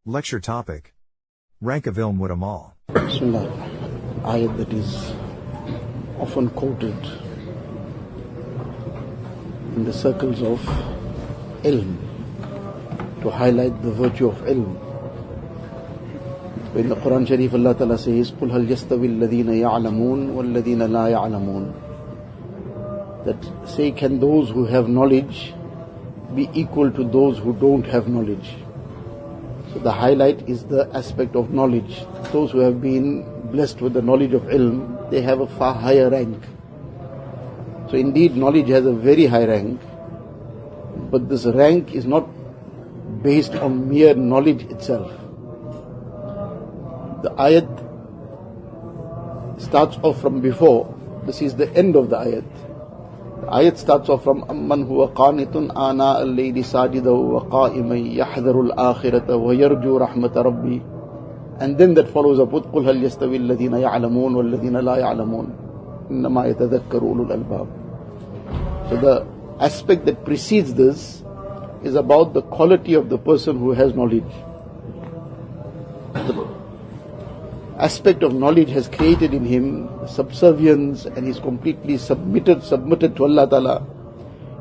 Lecture topic. Rank of ilm with Amal. Bismillah. Ayat that is often quoted in the circles of ilm to highlight the virtue of ilm. In the Qur'an Sharif, Allah Ta'ala says, قُلْ هَلْ يَسْتَوِي الَّذِينَ يَعْلَمُونَ وَالَّذِينَ لَا يَعْلَمُونَ. That say, can those who have knowledge be equal to those who don't have knowledge? So the highlight is the aspect of knowledge. Those who have been blessed with the knowledge of ilm, they have a far higher rank. So indeed, knowledge has a very high rank, but this rank is not based on mere knowledge itself. The ayat starts off from before. This is the end of the ayat. The ayat starts off from أَمَّنْ هُوَ قَانِتٌ آنَاءَ اللَّيْلِ سَاجِدًا وَقَائِمًا يَحْذَرُ الْآخِرَةَ وَيَرْجُو رَحْمَةَ رَبِّهِ. And then that follows up with قُلْ هَلْ يَسْتَوِي الَّذِينَ يَعْلَمُونَ وَالَّذِينَ لَا يَعْلَمُونَ إِنَّمَا يَتَذَكَّرُ أُولُو الْأَلْبَابِ. So the aspect that precedes this is about the quality of the person who has knowledge. The aspect of knowledge has created in him subservience, and he's completely submitted to Allah Ta'ala.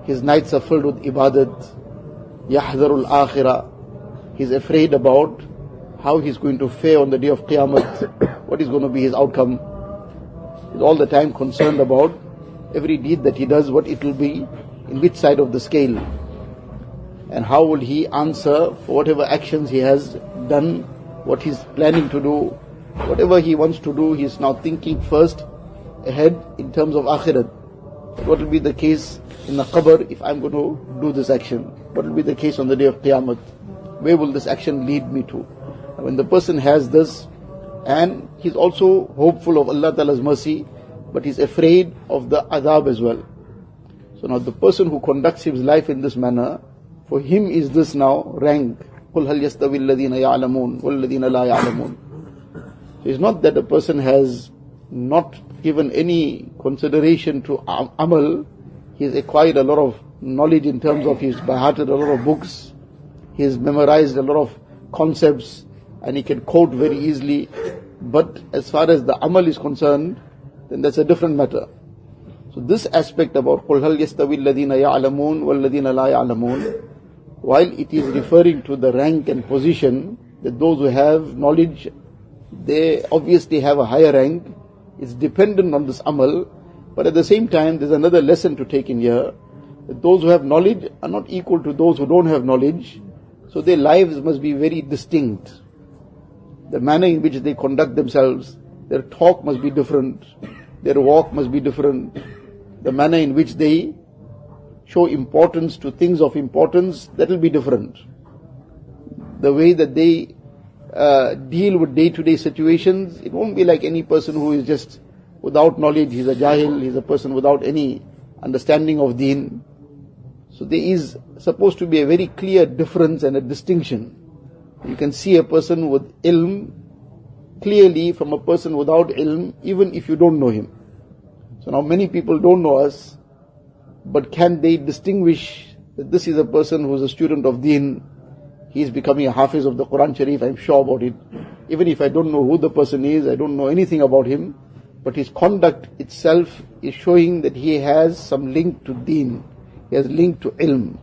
His nights are filled with ibadat. Yahdharul akhirah. He's afraid about how he's going to fare on the day of Qiyamah, what is going to be his outcome. He's all the time concerned about every deed that he does, what it will be, in which side of the scale, and how will he answer for whatever actions he has done, what he's planning to do. Whatever he wants to do, he's now thinking first ahead in terms of akhirat. What will be the case in the qabr if I'm going to do this action? What will be the case on the day of Qiyamah? Where will this action lead me to? And when the person has this, and he's also hopeful of Allah Ta'ala's mercy, but he's afraid of the adhab as well. So now the person who conducts his life in this manner, for him is this now rank. قُلْ هَلْ يَسْتَوِي الَّذِينَ يَعْلَمُونَ وَالَّذِينَ لَا يَعْلَمُونَ. So it's not that a person has not given any consideration to Amal. He's acquired a lot of knowledge in terms of he's by hearted a lot of books. He's memorized a lot of concepts and he can quote very easily. But as far as the Amal is concerned, then that's a different matter. So this aspect about قُلْ هَلْ يَسْتَوِي الَّذِينَ يَعْلَمُونَ وَالَّذِينَ لَا يَعْلَمُونَ, while it is referring to the rank and position, that those who have knowledge, they obviously have a higher rank. It's dependent on this amal. But at the same time, there's another lesson to take in here, that those who have knowledge are not equal to those who don't have knowledge. So their lives must be very distinct. The manner in which they conduct themselves, their talk must be different, their walk must be different, the manner in which they show importance to things of importance, that will be different. The way that they deal with day-to-day situations, it won't be like any person who is just without knowledge. He's a jahil, he's a person without any understanding of deen. So there is supposed to be a very clear difference and a distinction. You can see a person with ilm clearly from a person without ilm, even if you don't know him. So now many people don't know us, but can they distinguish that this is a person who is a student of deen? He is becoming a Hafiz of the Qur'an Sharif, I'm sure about it. Even if I don't know who the person is, I don't know anything about him, but his conduct itself is showing that he has some link to deen. He has link to ilm.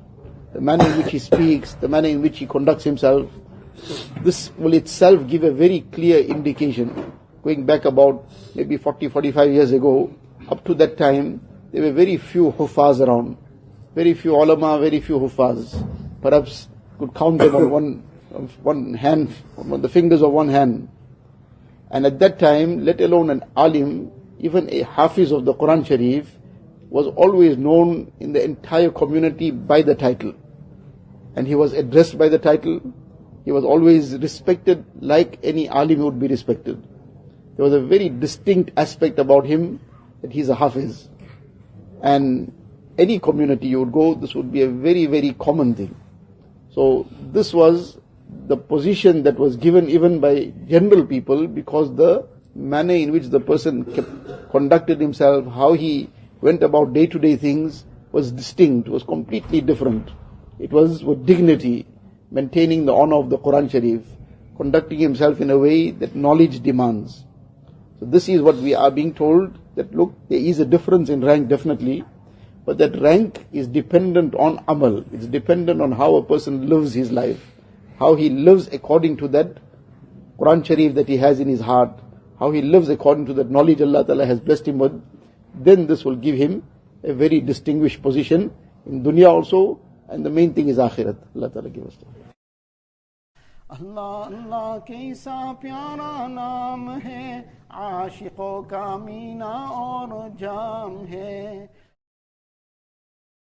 The manner in which he speaks, the manner in which he conducts himself, this will itself give a very clear indication. Going back about maybe 40, 45 years ago, up to that time, there were very few huffaz around. Very few ulama, very few huffaz. Perhaps could count them on one hand, on the fingers of one hand. And at that time, let alone an alim, even a Hafiz of the Qur'an Sharif, was always known in the entire community by the title. And he was addressed by the title. He was always respected like any alim would be respected. There was a very distinct aspect about him, that he's a Hafiz. And any community you would go, this would be a very, very common thing. So this was the position that was given even by general people, because the manner in which the person conducted himself, how he went about day-to-day things was distinct, was completely different. It was with dignity, maintaining the honor of the Qur'an Sharif. conducting himself in a way that knowledge demands. So this is what we are being told, that look, there is a difference in rank definitely, but that rank is dependent on amal. It's dependent on how a person lives his life, how he lives according to that Qur'an Sharif that he has in his heart, how he lives according to that knowledge Allah Ta'ala has blessed him with. Then this will give him a very distinguished position in dunya also, and the main thing is akhirat. Allah Ta'ala give us that. अल्लाह अल्लाह कैसा प्यारा नाम है, आशिकों का मीना और जाम है।